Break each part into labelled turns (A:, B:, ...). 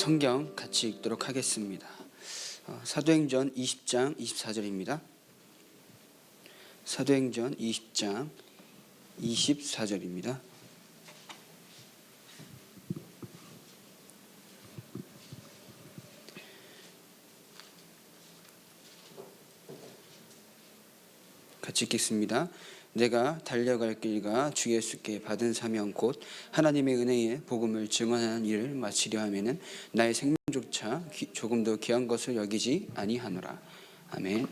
A: 성경 같이 읽도록 하겠습니다. 사도행전 20장 24절입니다. 사도행전 20장 24절입니다. 같이 읽겠습니다. 내가 달려갈 길과 주 예수께 받은 사명 곧 하나님의 은혜의 복음을 증언하는 일을 마치려 하면은 나의 생명조차 조금도 귀한 것을 여기지 아니하노라. 아멘.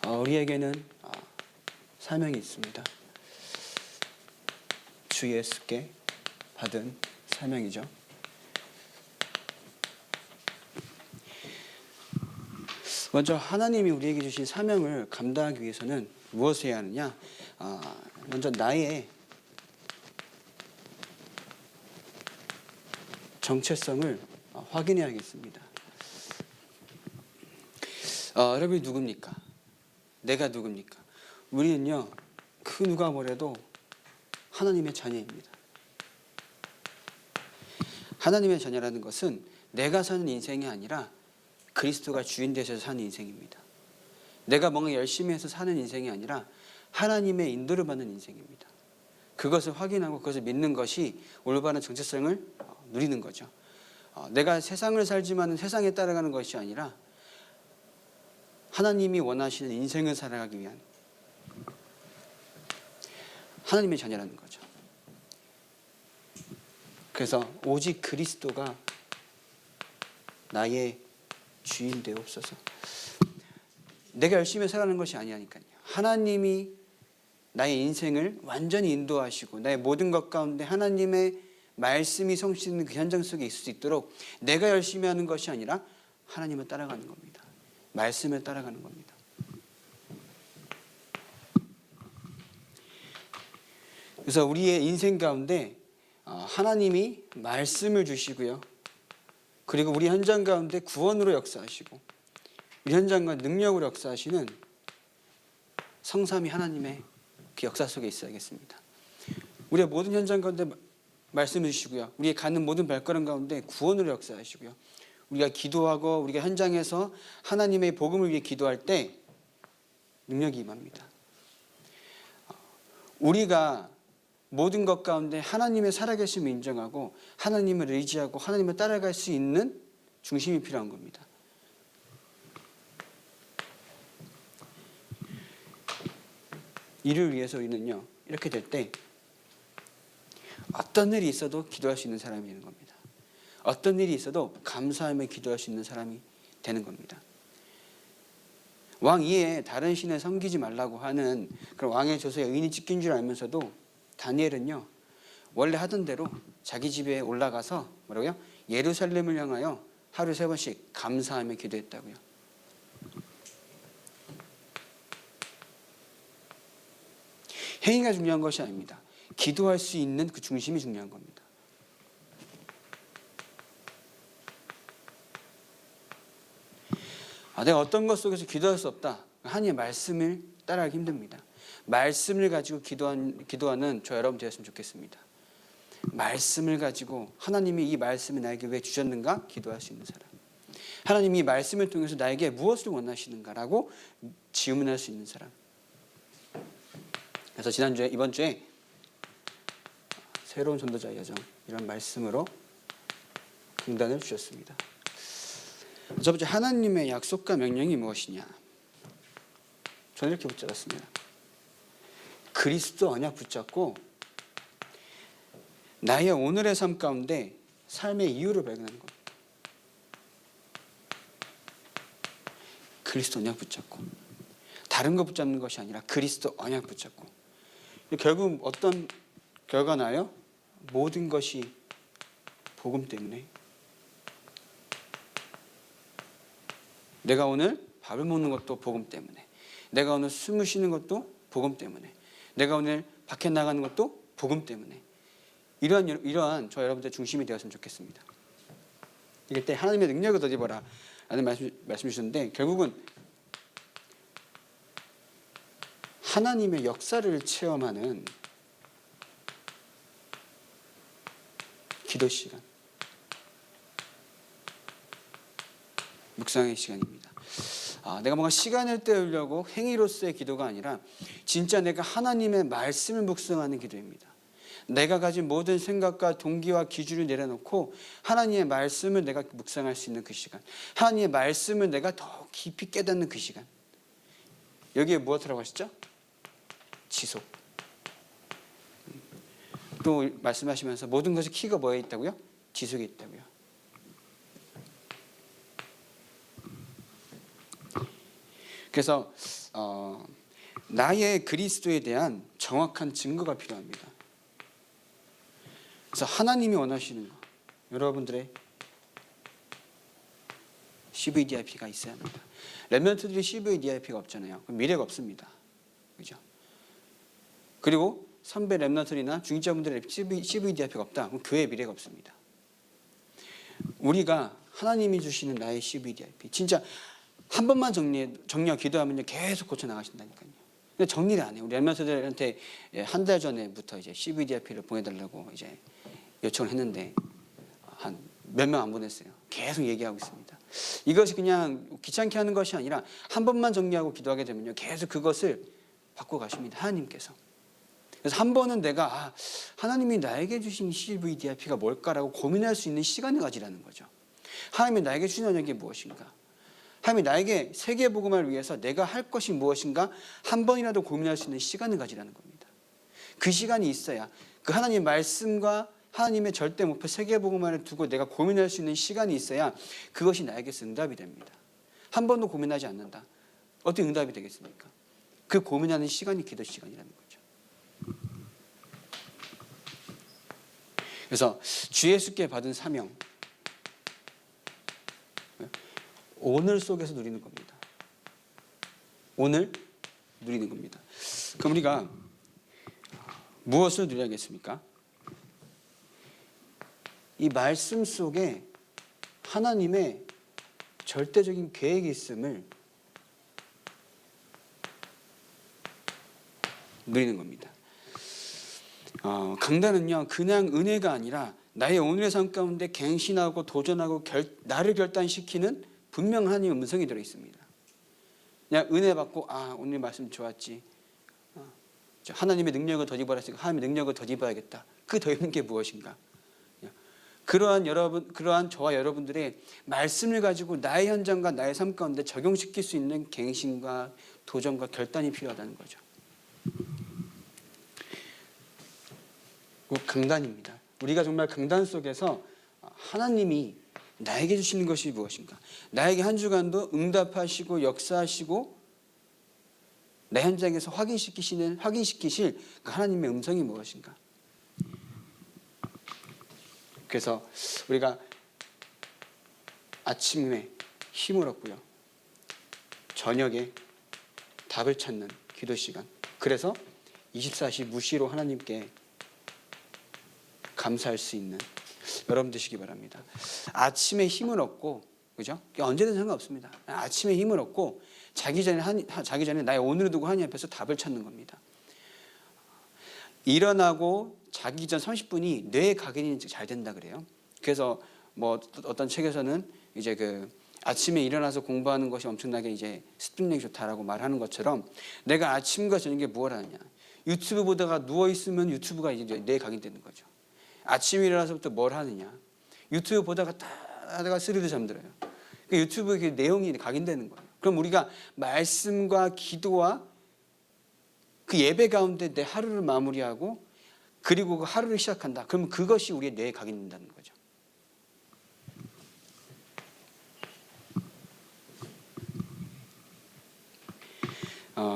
A: 우리에게는 사명이 있습니다. 주 예수께 받은 사명이죠. 먼저 하나님이 우리에게 주신 사명을 감당하기 위해서는 무엇을 해야 하느냐? 먼저 나의 정체성을 확인해야겠습니다. 여러분이 누굽니까? 내가 누굽니까? 우리는요, 그 누가 뭐래도 하나님의 자녀입니다. 하나님의 자녀라는 것은 내가 사는 인생이 아니라 그리스도가 주인 되셔서 사는 인생입니다. 내가 뭔가 열심히 해서 사는 인생이 아니라 하나님의 인도를 받는 인생입니다. 그것을 확인하고 그것을 믿는 것이 올바른 정체성을 누리는 거죠. 내가 세상을 살지만 세상에 따라가는 것이 아니라 하나님이 원하시는 인생을 살아가기 위한 하나님의 자녀라는 거죠. 그래서 오직 그리스도가 나의 주인 되옵소서. 내가 열심히 살아가는 것이 아니라니까요. 하나님이 나의 인생을 완전히 인도하시고 나의 모든 것 가운데 하나님의 말씀이 성취되는 그 현장 속에 있을 수 있도록 내가 열심히 하는 것이 아니라 하나님을 따라가는 겁니다. 말씀을 따라가는 겁니다. 그래서 우리의 인생 가운데 하나님이 말씀을 주시고요. 그리고 우리 현장 가운데 구원으로 역사하시고 우리 현장과 능력으로 역사하시는 성삼위 하나님의 그 역사 속에 있어야겠습니다. 우리의 모든 현장 가운데 말씀을 주시고요. 우리의 가는 모든 발걸음 가운데 구원으로 역사하시고요. 우리가 기도하고 우리가 현장에서 하나님의 복음을 위해 기도할 때 능력이 임합니다. 우리가 모든 것 가운데 하나님의 살아계심을 인정하고 하나님을 의지하고 하나님을 따라갈 수 있는 중심이 필요한 겁니다. 이를 위해서 우리는요, 이렇게 될 때 어떤 일이 있어도 기도할 수 있는 사람이 되는 겁니다. 어떤 일이 있어도 감사하며 기도할 수 있는 사람이 되는 겁니다. 왕 이에 다른 신을 섬기지 말라고 하는 그런 왕의 조서에 의인이 찍힌 줄 알면서도 다니엘은요, 원래 하던 대로 자기 집에 올라가서 뭐라고요? 예루살렘을 향하여 하루 3번씩 감사하며 기도했다고요. 행위가 중요한 것이 아닙니다. 기도할 수 있는 그 중심이 중요한 겁니다. 내가 어떤 것 속에서 기도할 수 없다. 하나님의 말씀을 따라하기 힘듭니다. 말씀을 가지고 기도하는 저 여러분 되었으면 좋겠습니다. 말씀을 가지고 하나님이 이 말씀을 나에게 왜 주셨는가? 기도할 수 있는 사람. 하나님이 이 말씀을 통해서 나에게 무엇을 원하시는가라고 질문할 수 있는 사람. 그래서 이번 주에 새로운 전도자의 여정 이런 말씀으로 강단을 주셨습니다. 첫 번째, 하나님의 약속과 명령이 무엇이냐? 저는 이렇게 붙잡았습니다. 그리스도 언약 붙잡고 나의 오늘의 삶 가운데 삶의 이유를 발견하는 겁니다. 그리스도 언약 붙잡고 다른 거 붙잡는 것이 아니라 그리스도 언약 붙잡고 결국 어떤 결과 나요? 모든 것이 복음 때문에. 내가 오늘 밥을 먹는 것도 복음 때문에. 내가 오늘 숨을 쉬는 것도 복음 때문에. 내가 오늘 밖에 나가는 것도 복음 때문에. 이러한 저 여러분들 중심이 되었으면 좋겠습니다. 이럴 때 하나님의 능력을 더입어라 라는 말씀 주셨는데 결국은 하나님의 역사를 체험하는 기도 시간, 묵상의 시간입니다. 내가 뭔가 시간을 때우려고 행위로서의 기도가 아니라 진짜 내가 하나님의 말씀을 묵상하는 기도입니다. 내가 가진 모든 생각과 동기와 기준을 내려놓고 하나님의 말씀을 내가 묵상할 수 있는 그 시간, 하나님의 말씀을 내가 더 깊이 깨닫는 그 시간. 여기에 무엇이라고 하셨죠? 지속. 또 말씀하시면서 모든 것의 키가 뭐에 있다고요? 지속에 있다고요. 그래서 나의 그리스도에 대한 정확한 증거가 필요합니다. 그래서 하나님이 원하시는 거, 여러분들의 CVDIP가 있어야 합니다. 렘넌트들이 CVDIP가 없잖아요. 그럼 미래가 없습니다. 그죠? 그리고 선배 렘넌트들이나 중직자분들의 CVDIP가 없다. 그럼 교회의 미래가 없습니다. 우리가 하나님이 주시는 나의 CVDIP, 진짜 한 번만 정리하고 기도하면요 계속 고쳐 나가신다니까요. 근데 정리를 안 해요. 우리 렘넌트들한테 한 달 전에부터 이제 CVDIP를 보내달라고 이제 요청을 했는데 한 몇 명 안 보냈어요. 계속 얘기하고 있습니다. 이것이 그냥 귀찮게 하는 것이 아니라 한 번만 정리하고 기도하게 되면요 계속 그것을 바꿔 가십니다. 하나님께서. 그래서 한 번은 내가 하나님이 나에게 주신 CVDIP가 뭘까라고 고민할 수 있는 시간을 가지라는 거죠. 하나님이 나에게 주신 언약이 무엇인가? 하나님이 나에게 세계복음을 위해서 내가 할 것이 무엇인가 한 번이라도 고민할 수 있는 시간을 가지라는 겁니다. 그 시간이 있어야 그 하나님의 말씀과 하나님의 절대 목표 세계복음을 두고 내가 고민할 수 있는 시간이 있어야 그것이 나에게서 응답이 됩니다. 한 번도 고민하지 않는다. 어떻게 응답이 되겠습니까? 그 고민하는 시간이 기도 시간이라는 거죠. 그래서 주 예수께 받은 사명, 오늘 속에서 누리는 겁니다. 오늘 누리는 겁니다. 그럼 우리가 무엇을 누려야겠습니까? 이 말씀 속에 하나님의 절대적인 계획이 있음을 누리는 겁니다. 강단은요 그냥 은혜가 아니라 나의 오늘의 삶 가운데 갱신하고 도전하고 나를 결단시키는 분명 하나님의 음성이 들어있습니다. 그냥 은혜 받고 오늘 말씀 좋았지, 하나님의 능력을 덧입어라 했으니까 하나님의 능력을 덧입어야겠다. 그 더 있는 게 무엇인가? 그러한 저와 여러분들의 말씀을 가지고 나의 현장과 나의 삶 가운데 적용시킬 수 있는 갱신과 도전과 결단이 필요하다는 거죠. 강단입니다. 우리가 정말 강단 속에서 하나님이 나에게 주시는 것이 무엇인가? 나에게 한 주간도 응답하시고 역사하시고 내 현장에서 확인시키실 그 하나님의 음성이 무엇인가? 그래서 우리가 아침에 힘을 얻고요, 저녁에 답을 찾는 기도 시간. 그래서 24시 무시로 하나님께 감사할 수 있는 여러분 되시기 바랍니다. 아침에 힘을 얻고, 그죠? 언제든 상관없습니다. 아침에 힘을 얻고 자기 전에 나의 오늘을 두고 하나님 앞에서 답을 찾는 겁니다. 일어나고 자기 전 30분이 뇌의 각인이 잘 된다 그래요. 그래서 뭐 어떤 책에서는 이제 그 아침에 일어나서 공부하는 것이 엄청나게 이제 습득력이 좋다라고 말하는 것처럼 내가 아침과 저녁에 무엇을 하느냐. 유튜브 보다가 누워 있으면 유튜브가 이제 뇌에 각인되는 거죠. 아침에 일어나서부터 뭘 하느냐. 유튜브 보다가 딱 하다가 스르르 잠들어요. 그 유튜브 그 내용이 각인되는 거예요. 그럼 우리가 말씀과 기도와 그 예배 가운데 내 하루를 마무리하고 그리고 그 하루를 시작한다. 그러면 그것이 우리의 뇌에 각인된다는 거죠.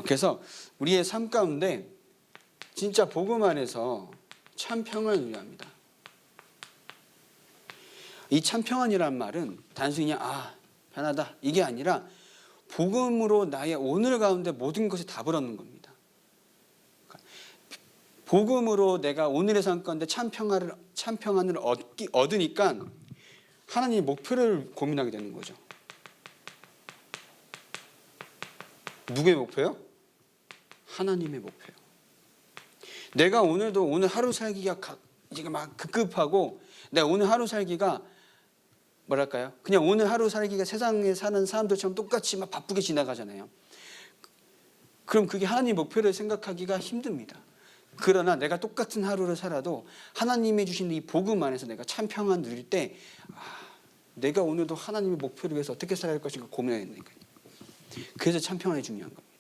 A: 그래서 우리의 삶 가운데 진짜 복음 안에서 참 평안을 누려야 합니다. 이 참 평안이란 말은 단순히 편하다 이게 아니라 복음으로 나의 오늘 가운데 모든 것에 답을 얻는 겁니다. 복음으로 내가 오늘의 삶 가운데 참 평안을 얻으니까 하나님의 목표를 고민하게 되는 거죠. 누구의 목표요? 하나님의 목표요. 내가 오늘 하루 살기가 이제 막 급급하고 내가 오늘 하루 살기가 뭐랄까요? 그냥 오늘 하루 살기가 세상에 사는 사람들처럼 똑같이 막 바쁘게 지나가잖아요. 그럼 그게 하나님의 목표를 생각하기가 힘듭니다. 그러나 내가 똑같은 하루를 살아도 하나님이 주신 이 복음 안에서 내가 참 평안 누릴 때 내가 오늘도 하나님의 목표를 위해서 어떻게 살아야 할 것인가 고민해야 된다니까요. 그래서 참 평안이 중요한 겁니다.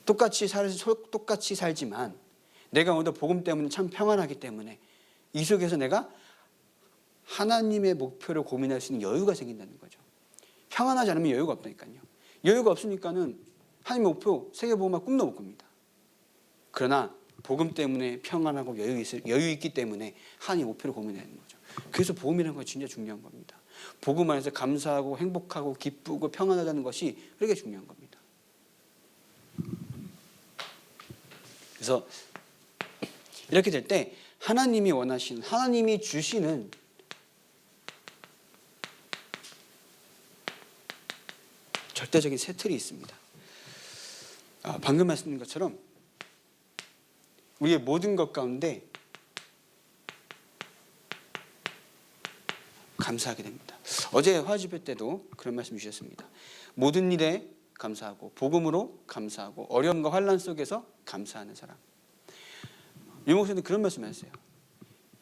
A: 똑같이 살지만 내가 오늘도 복음 때문에 참 평안하기 때문에 이 속에서 내가 하나님의 목표를 고민할 수 있는 여유가 생긴다는 거죠. 평안하지 않으면 여유가 없다니까요. 여유가 없으니까는 하나님의 목표 세계복음화 꿈도 못 꿉니다. 그러나 복음 때문에 평안하고 여유 있기 때문에 하나님의 목표를 고민해야 하는 거죠. 그래서 복음이라는 건 진짜 중요한 겁니다. 복음 안에서 감사하고 행복하고 기쁘고 평안하다는 것이 그렇게 중요한 겁니다. 그래서 이렇게 될 때 하나님이 원하시는, 하나님이 주시는 절대적인 세 틀이 있습니다. 방금 말씀드린 것처럼 우리의 모든 것 가운데 감사하게 됩니다. 어제 화집회 때도 그런 말씀 주셨습니다. 모든 일에 감사하고 복음으로 감사하고 어려움과 환난 속에서 감사하는 사람. 유 목사님도 그런 말씀 하셨어요.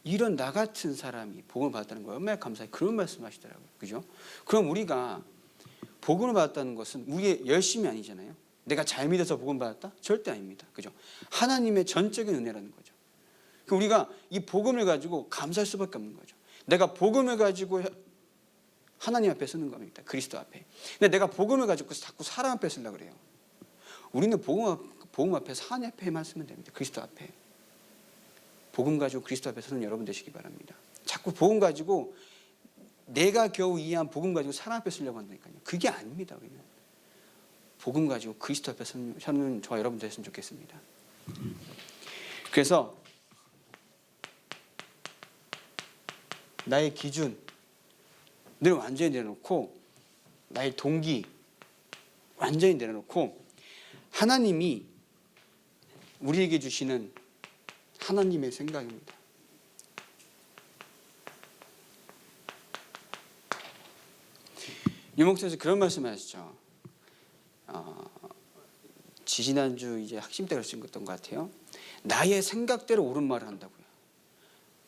A: 이런 나 같은 사람이 복음을 받았다는 거 얼마나 감사해. 그런 말씀 하시더라고요. 그죠? 그럼 우리가 복음을 받았다는 것은 우리의 열심이 아니잖아요. 내가 잘 믿어서 복음 받았다? 절대 아닙니다. 그죠? 하나님의 전적인 은혜라는 거죠. 우리가 이 복음을 가지고 감사할 수밖에 없는 거죠. 내가 복음을 가지고 하나님 앞에 쓰는 겁니다. 그리스도 앞에. 근데 내가 복음을 가지고 자꾸 사람 앞에 쓰려고 그래요. 우리는 복음 앞에서 하나님 앞에만 쓰면 됩니다. 그리스도 앞에. 복음 가지고 그리스도 앞에 서는 여러분 되시기 바랍니다. 자꾸 복음 가지고 내가 겨우 이해한 복음 가지고 사람 앞에 쓰려고 한다니까요. 그게 아닙니다. 우리는. 복음 가지고 그리스도 앞에 서는 저와 여러분 됐으면 좋겠습니다. 그래서 나의 기준을 완전히 내려놓고 나의 동기 완전히 내려놓고 하나님이 우리에게 주시는 하나님의 생각입니다. 유목사에서 그런 말씀을 하시죠. 지지난주 이제 학심 때 그러신 것 같아요. 나의 생각대로 옳은 말을 한다고요.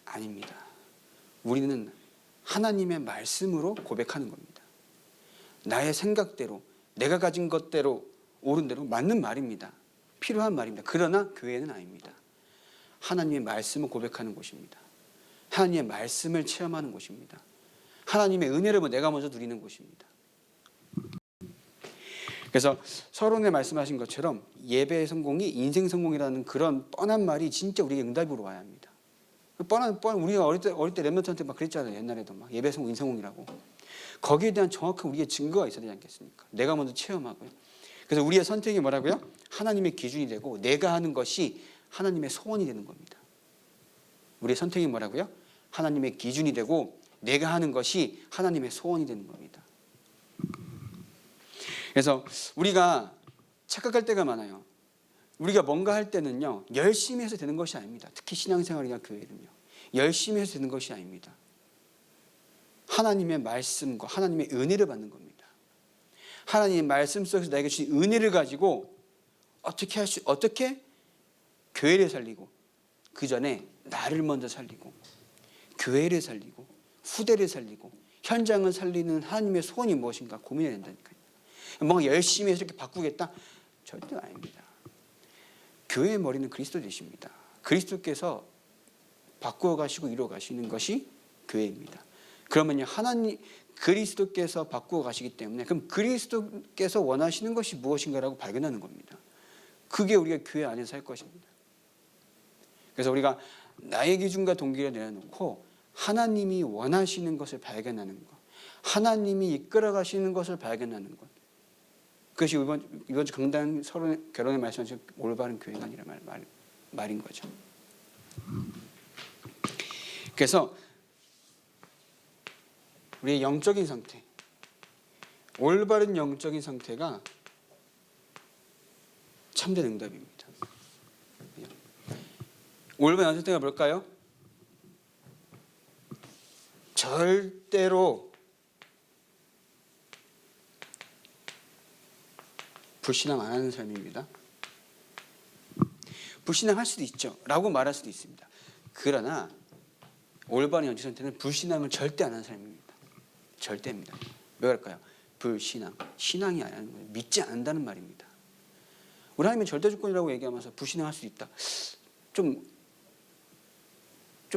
A: 아닙니다. 우리는 하나님의 말씀으로 고백하는 겁니다. 나의 생각대로 내가 가진 것대로 옳은 대로 맞는 말입니다. 필요한 말입니다. 그러나 교회는 아닙니다. 하나님의 말씀을 고백하는 곳입니다. 하나님의 말씀을 체험하는 곳입니다. 하나님의 은혜를 내가 먼저 누리는 곳입니다. 그래서 서론에 말씀하신 것처럼 예배의 성공이 인생 성공이라는 그런 뻔한 말이 진짜 우리에게 응답으로 와야 합니다. 우리가 어릴 때 랩런트한테 막 그랬잖아요. 옛날에도 막 예배 성공, 인생 성공이라고. 거기에 대한 정확한 우리의 증거가 있어야 되지 않겠습니까? 내가 먼저 체험하고요. 그래서 우리의 선택이 뭐라고요? 하나님의 기준이 되고 내가 하는 것이 하나님의 소원이 되는 겁니다. 우리의 선택이 뭐라고요? 하나님의 기준이 되고 내가 하는 것이 하나님의 소원이 되는 겁니다. 그래서 우리가 착각할 때가 많아요. 우리가 뭔가 할 때는요, 열심히 해서 되는 것이 아닙니다. 특히 신앙생활이나 교회는요. 열심히 해서 되는 것이 아닙니다. 하나님의 말씀과 하나님의 은혜를 받는 겁니다. 하나님의 말씀 속에서 나에게 주신 은혜를 가지고 어떻게 교회를 살리고 그 전에 나를 먼저 살리고 교회를 살리고 후대를 살리고 현장을 살리는 하나님의 소원이 무엇인가 고민해야 된다니까요. 뭔가 열심히 해서 이렇게 바꾸겠다? 절대 아닙니다. 교회의 머리는 그리스도 되십니다. 그리스도께서 바꾸어 가시고 이루어 가시는 것이 교회입니다. 그러면요, 그리스도께서 바꾸어 가시기 때문에 그럼 그리스도께서 원하시는 것이 무엇인가라고 발견하는 겁니다. 그게 우리가 교회 안에서 할 것입니다. 그래서 우리가 나의 기준과 동기를 내려놓고 하나님이 원하시는 것을 발견하는 것, 하나님이 이끌어 가시는 것을 발견하는 것, 그것이 이번 주 강단 서론 결혼에 말씀하신 올바른 교회가 아니라 말인 거죠. 그래서 우리의 영적인 상태, 올바른 영적인 상태가 참된 응답입니다. 올바른 영적인 상태가 뭘까요? 절대로 불신앙 안 하는 삶입니다. 불신앙할 수도 있죠 라고 말할 수도 있습니다. 그러나 올바른 영적 상태는 불신앙을 절대 안 하는 삶입니다. 절대입니다. 왜 그럴까요? 불신앙, 신앙이 아니라는 거예요. 믿지 않는다는 말입니다. 우리 하나님의 절대주권이라고 얘기하면서 불신앙할 수 있다. 좀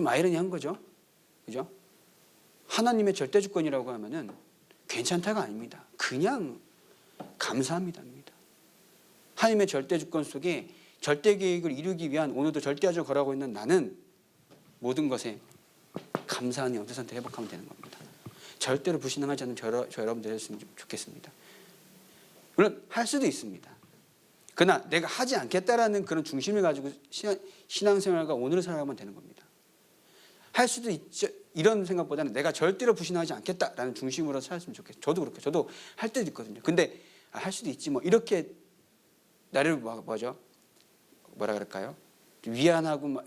A: 아이러니한 거죠. 그죠? 하나님의 절대주권이라고 하면은 괜찮다가 아닙니다. 그냥 감사합니다. 하나님의 절대주권 속에 절대계획을 이루기 위한 오늘도 절대하죠 걸어가고 있는 나는 모든 것에 감사하는 영적 상태 회복하면 되는 겁니다. 절대로 불신앙하지 않는 저 여러분들 했으면 좋겠습니다. 물론 할 수도 있습니다. 그러나 내가 하지 않겠다라는 그런 중심을 가지고 신앙생활과 오늘을 살아가면 되는 겁니다. 할 수도 있죠. 이런 생각보다는 내가 절대로 불신하지 않겠다라는 중심으로 살았으면 좋겠어요. 저도 그렇게. 저도 할 때도 있거든요. 근데 할 수도 있지 뭐 이렇게 나를 뭐라 그럴까요? 위안하고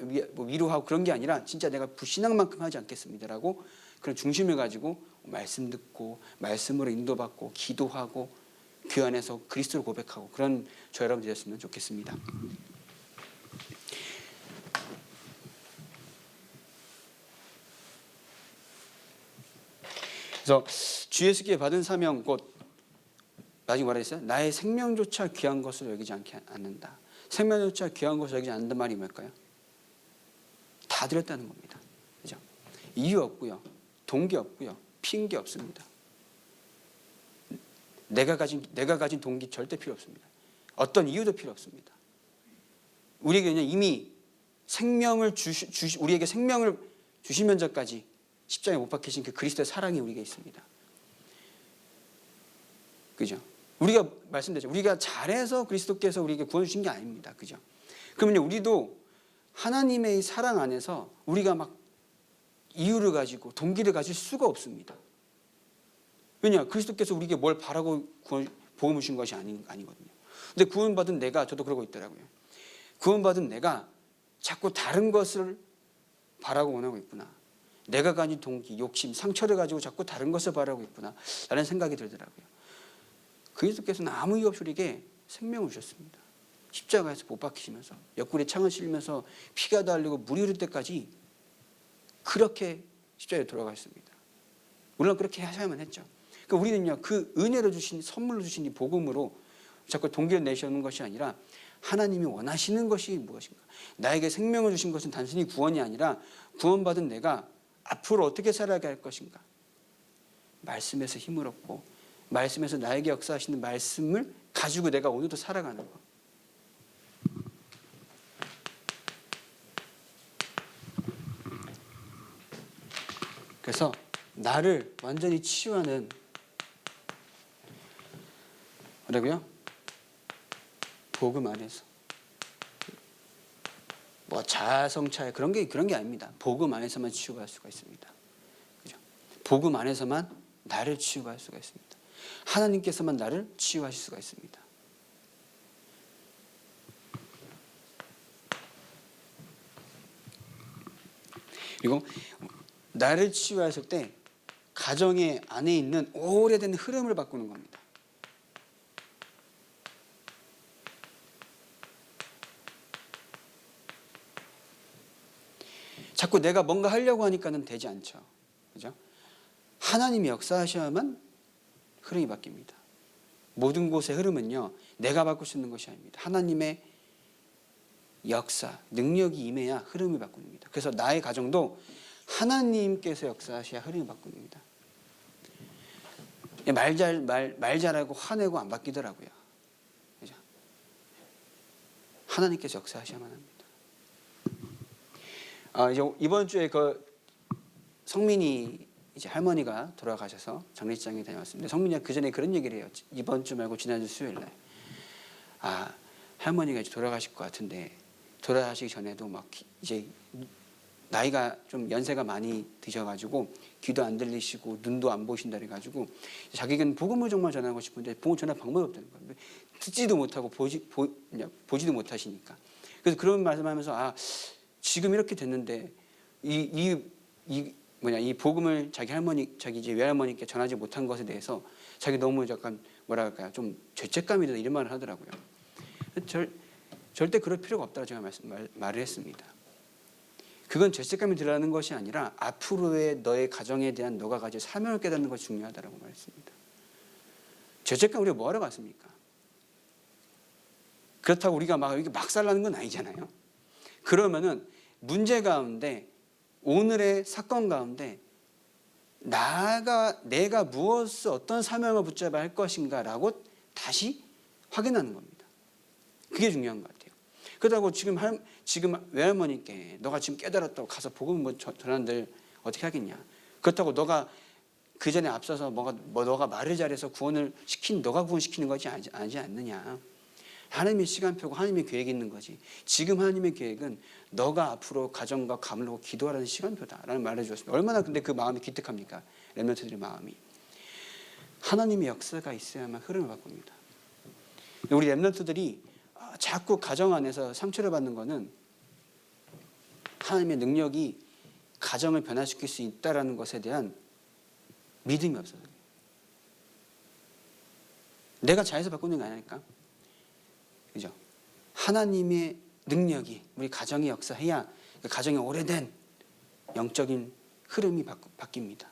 A: 위로하고 그런 게 아니라 진짜 내가 불신앙만큼 하지 않겠습니다라고 그런 중심을 가지고 말씀 듣고 말씀으로 인도받고 기도하고 그 안에서 그리스도를 고백하고 그런 저 여러분 되셨으면 좋겠습니다. 그래서 주 예수께 받은 사명 곧 나중에 뭐라 했어요? 나의 생명조차 귀한 것으로 여기지 않는다. 생명조차 귀한 것으로 여기지 않는다는 말이 뭘까요? 다 드렸다는 겁니다. 그죠? 이유 없고요. 동기 없고요. 핑계 없습니다. 내가 가진 동기 절대 필요 없습니다. 어떤 이유도 필요 없습니다. 우리에게 이미 생명을 우리에게 생명을 주시면서까지 십자가에 못 박히신 그 그리스도의 사랑이 우리에게 있습니다. 그죠? 우리가 말씀드렸죠. 우리가 잘해서 그리스도께서 우리에게 구원 주신 게 아닙니다. 그죠? 그러면 우리도 하나님의 사랑 안에서 우리가 막 이유를 가지고 동기를 가질 수가 없습니다. 왜냐? 그리스도께서 우리에게 뭘 바라고 복음을 주신 것이 아니거든요. 근데 구원받은 내가 저도 그러고 있더라고요. 구원받은 내가 자꾸 다른 것을 바라고 원하고 있구나. 내가 가진 동기, 욕심, 상처를 가지고 자꾸 다른 것을 바라고 있구나 라는 생각이 들더라고요. 그리스도께서는 아무 이유 없이 우리에게 생명을 주셨습니다. 십자가에서 못 박히시면서 옆구리에 창을 찔리면서 피가 달리고 물이 흐를 때까지 그렇게 십자가에 돌아가셨습니다. 물론 그렇게 하셔야만 했죠. 그러니까 우리는요, 그 은혜로 주신 선물로 주신 이 복음으로 자꾸 동기를 내시는 것이 아니라 하나님이 원하시는 것이 무엇인가. 나에게 생명을 주신 것은 단순히 구원이 아니라 구원받은 내가 앞으로 어떻게 살아가야 할 것인가. 말씀에서 힘을 얻고 말씀에서 나에게 역사하시는 말씀을 가지고 내가 오늘도 살아가는 것. 그래서 나를 완전히 치유하는 뭐라고요? 복음 안에서 뭐 자아성찰 그런 게 아닙니다. 복음 안에서만 치유가 할 수가 있습니다. 그죠? 복음 안에서만 나를 치유할 수가 있습니다. 하나님께서만 나를 치유하실 수가 있습니다. 그리고 나를 치유하실 때 가정의 안에 있는 오래된 흐름을 바꾸는 겁니다. 자꾸 내가 뭔가 하려고 하니까는 되지 않죠. 그죠? 하나님이 역사하셔야만 흐름이 바뀝니다. 모든 곳의 흐름은요, 내가 바꿀 수 있는 것이 아닙니다. 하나님의 역사, 능력이 임해야 흐름을 바꿉니다. 그래서 나의 가정도 하나님께서 역사하셔야 흐름이 바꿉니다. 말 잘하고 화내고 안 바뀌더라고요. 그죠? 하나님께서 역사하셔야만 합니다. 이제 이번 주에 그 성민이 이제 할머니가 돌아가셔서 장례식장에 다녀왔습니다. 성민이가 그 전에 그런 얘기를 해요. 이번 주 말고 지난주 수요일 날. 할머니가 이제 돌아가실 것 같은데 돌아가시기 전에도 막 이제 나이가 좀 연세가 많이 드셔가지고 귀도 안 들리시고 눈도 안 보신다 그래가지고 자기는 복음을 정말 전하고 싶은데 복음 전할 방법이 없다는 거예요. 듣지도 못하고 보지도 못하시니까. 그래서 그런 말씀하면서 지금 이렇게 됐는데 이 이 복음을 자기 이제 외할머니께 전하지 못한 것에 대해서 자기 너무 약간 뭐랄까요, 좀 죄책감이 든다 이런 말을 하더라고요. 절대 그럴 필요가 없다고 제가 말을 했습니다. 그건 죄책감이 들어가는 것이 아니라 앞으로의 너의 가정에 대한 너가 가질 사명을 깨닫는 것이 중요하다고 말했습니다. 죄책감 우리가 뭐하러 갔습니까? 그렇다고 우리가 막 살라는 건 아니잖아요. 그러면은 문제 가운데, 오늘의 사건 가운데 내가 무엇을, 어떤 사명을 붙잡아야 할 것인가라고 다시 확인하는 겁니다. 그게 중요한 것 같아요. 그렇다고 지금 외할머니께 너가 지금 깨달았다고 가서 복음 전한들 어떻게 하겠냐. 그렇다고 너가 그 전에 앞서서 너가 말을 잘해서 너가 구원시키는 것이 아니지 않느냐. 하나님의 시간표고 하나님의 계획이 있는 거지. 지금 하나님의 계획은 너가 앞으로 가정과 가문을 놓고 기도하라는 시간표다라는 말을 해주었습니다. 얼마나 근데 그 마음이 기특합니까? 렘넌트들의 마음이. 하나님의 역사가 있어야만 흐름을 바꿉니다. 우리 렘넌트들이 자꾸 가정 안에서 상처를 받는 것은 하나님의 능력이 가정을 변화시킬 수 있다는 것에 대한 믿음이 없어요. 내가 잘해서 바꾸는 게 아니니까. 그죠? 하나님의 능력이 우리 가정에 역사해야 그 가정의 오래된 영적인 흐름이 바뀝니다.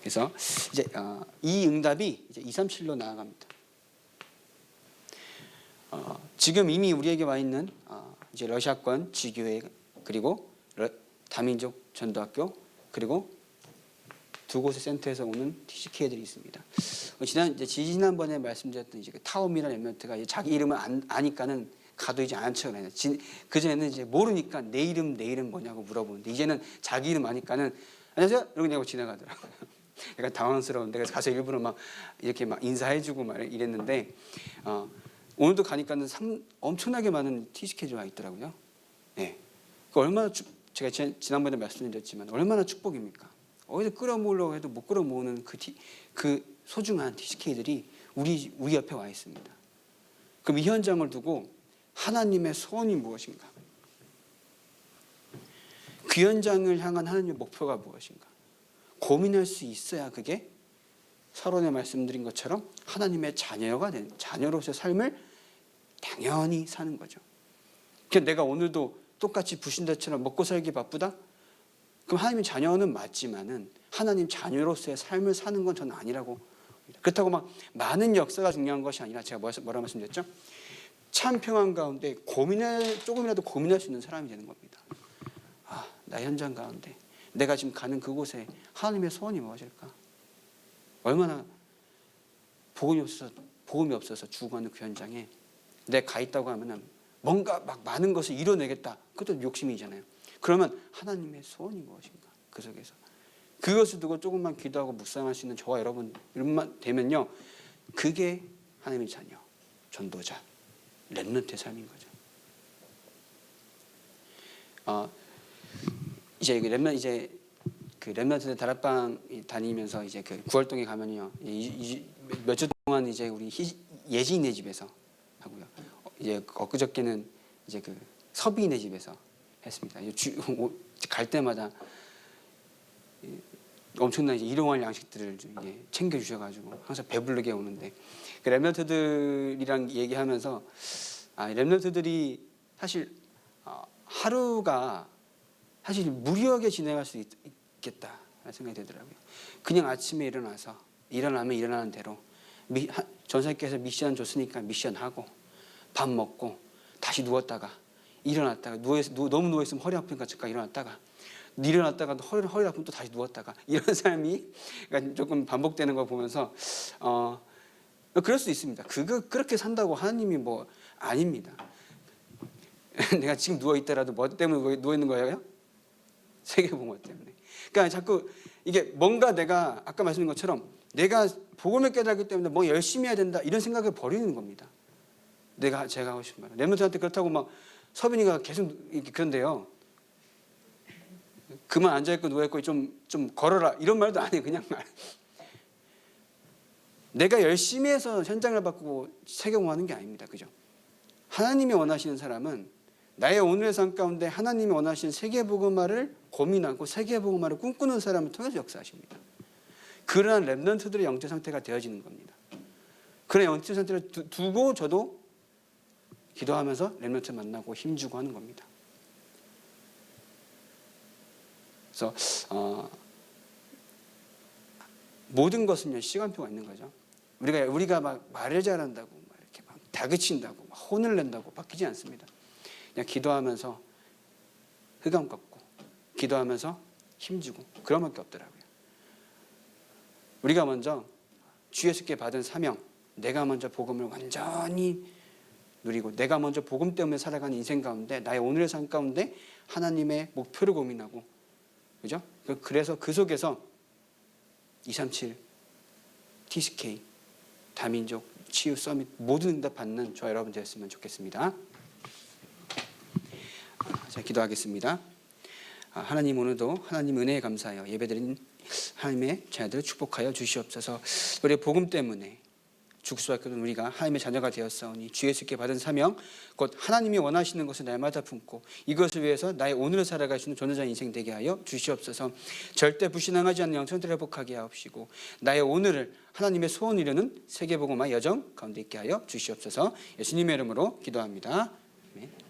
A: 그래서 이제 이 응답이 이제 237로 나아갑니다. 지금 이미 우리에게 와 있는 이제 러시아권 지교회, 그리고 다민족 전도학교, 그리고 두 곳의 센터에서 오는 TCK들이 있습니다. 지난번에 말씀드렸던 이제 타움이라는 렘넌트가 자기 이름을 아니까는 가도 이제 안 척을 해요. 그 전에는 이제 모르니까 내 이름 뭐냐고 물어보는데, 이제는 자기 이름 아니까는 안녕하세요 이러고 그냥 지나가더라고요. 약간 당황스러운데, 그래서 가서 일부러 이렇게 인사해주고 이랬는데, 오늘도 가니까는 엄청나게 많은 TCK가 있더라고요. 네. 얼마나 제가 지난번에 말씀드렸지만 얼마나 축복입니까? 어디서 끌어모으려고 해도 못 끌어모으는 그 소중한 TCK들이 우리 옆에 와 있습니다. 그럼 이 현장을 두고 하나님의 소원이 무엇인가? 그 현장을 향한 하나님의 목표가 무엇인가? 고민할 수 있어야 그게 서론에 말씀드린 것처럼 하나님의 자녀로서의 삶을 당연히 사는 거죠. 그러니까 내가 오늘도 똑같이 부신대처럼 먹고 살기 바쁘다? 그럼 하나님의 자녀는 맞지만은 하나님 자녀로서의 삶을 사는 건 저는 아니라고. 그렇다고 많은 역사가 중요한 것이 아니라, 제가 뭐라 말씀드렸죠? 참 평안 가운데 조금이라도 고민할 수 있는 사람이 되는 겁니다. 나 현장 가운데 내가 지금 가는 그곳에 하나님의 소원이 무엇일까? 얼마나 복음이 없어서 죽어가는 그 현장에 내가 가 있다고 하면은 뭔가 많은 것을 이뤄내겠다. 그것도 욕심이잖아요. 그러면 하나님의 소원이 무엇인가? 그 속에서 그것을 두고 조금만 기도하고 묵상할 수 있는 저와 여러분만 되면요, 그게 하나님의 자녀, 전도자, 렘넌트의 삶인 거죠. 이제 그 렘넌트들 다락방 다니면서 이제 그 구월동에 가면요, 몇 주 동안 이제 우리 예지인의 집에서 하고요. 이제 엊그저께는 이제 그 서비인의 집에서 했습니다. 갈 때마다 엄청난 이제 일용할 양식들을 이제 챙겨 주셔가지고 항상 배부르게 오는데, 그 렘넌트들이랑 얘기하면서 렘넌트들이 사실 하루가 사실 무료하게 진행할 수 있겠다 생각이 되더라고요. 그냥 아침에 일어나면 일어나는 대로 전사님께서 미션 줬으니까 미션하고 밥 먹고 다시 누웠다가 일어났다가 너무 누워있으면 허리 아프니까 잠깐 일어났다가 허리 아프면 또 다시 누웠다가, 이런 삶이 그러니까 조금 반복되는 걸 보면서 그럴 수 있습니다. 그렇게 산다고 하나님이 아닙니다. 내가 지금 누워있더라도 뭐 때문에 누워있는 거예요? 세계복음 때문에. 그러니까 자꾸 이게 뭔가 내가 아까 말씀드린 것처럼 내가 복음을 깨닫기 때문에 뭐 열심히 해야 된다 이런 생각을 버리는 겁니다. 제가 하고 싶은 말. 렘넌트한테 그렇다고 서빈이가 계속 그런데요, 그만 앉아있고 누워있고 좀 걸어라 이런 말도 안 해요. 그냥 내가 열심히 해서 현장을 바꾸고 세계공하는 게 아닙니다. 그죠? 하나님이 원하시는 사람은 나의 오늘의 삶 가운데 하나님이 원하시는 세계복음화를 고민하고 세계복음화를 꿈꾸는 사람을 통해서 역사하십니다. 그러한 렘넌트들의 영적 상태가 되어지는 겁니다. 그런 영적 상태를 두고 저도 기도하면서 렘넌트 만나고 힘주고 하는 겁니다. 그래서 모든 것은요 시간표가 있는 거죠. 우리가 막 말을 잘한다고 막 이렇게 막 다그친다고 막 혼을 낸다고 바뀌지 않습니다. 그냥 기도하면서 흑암 꺾고 기도하면서 힘주고 그런 밖에 없더라고요. 우리가 먼저 주 예수께 받은 사명, 내가 먼저 복음을 완전히 누리고 내가 먼저 복음 때문에 살아가는 인생 가운데 나의 오늘의 삶 가운데 하나님의 목표를 고민하고, 그죠? 그래서 그 속에서 237 TCK 다민족 치유 서밋 모든 응답 받는 저와 여러분 되었으면 좋겠습니다. 자, 기도하겠습니다. 하나님, 오늘도 하나님 은혜에 감사하여 예배드린 하나님의 자녀들을 축복하여 주시옵소서. 우리의 복음 때문에 죽을 수밖에 없는 우리가 하나님의 자녀가 되었사오니 주 예수께 받은 사명 곧 하나님이 원하시는 것을 날마다 품고 이것을 위해서 나의 오늘을 살아갈 수 있는 전도자 인생 되게 하여 주시옵소서. 절대 불신앙하지 않는 영성들 회복하게 하옵시고 나의 오늘을 하나님의 소원 이루는 세계복음화 여정 가운데 있게 하여 주시옵소서. 예수님의 이름으로 기도합니다. 아멘.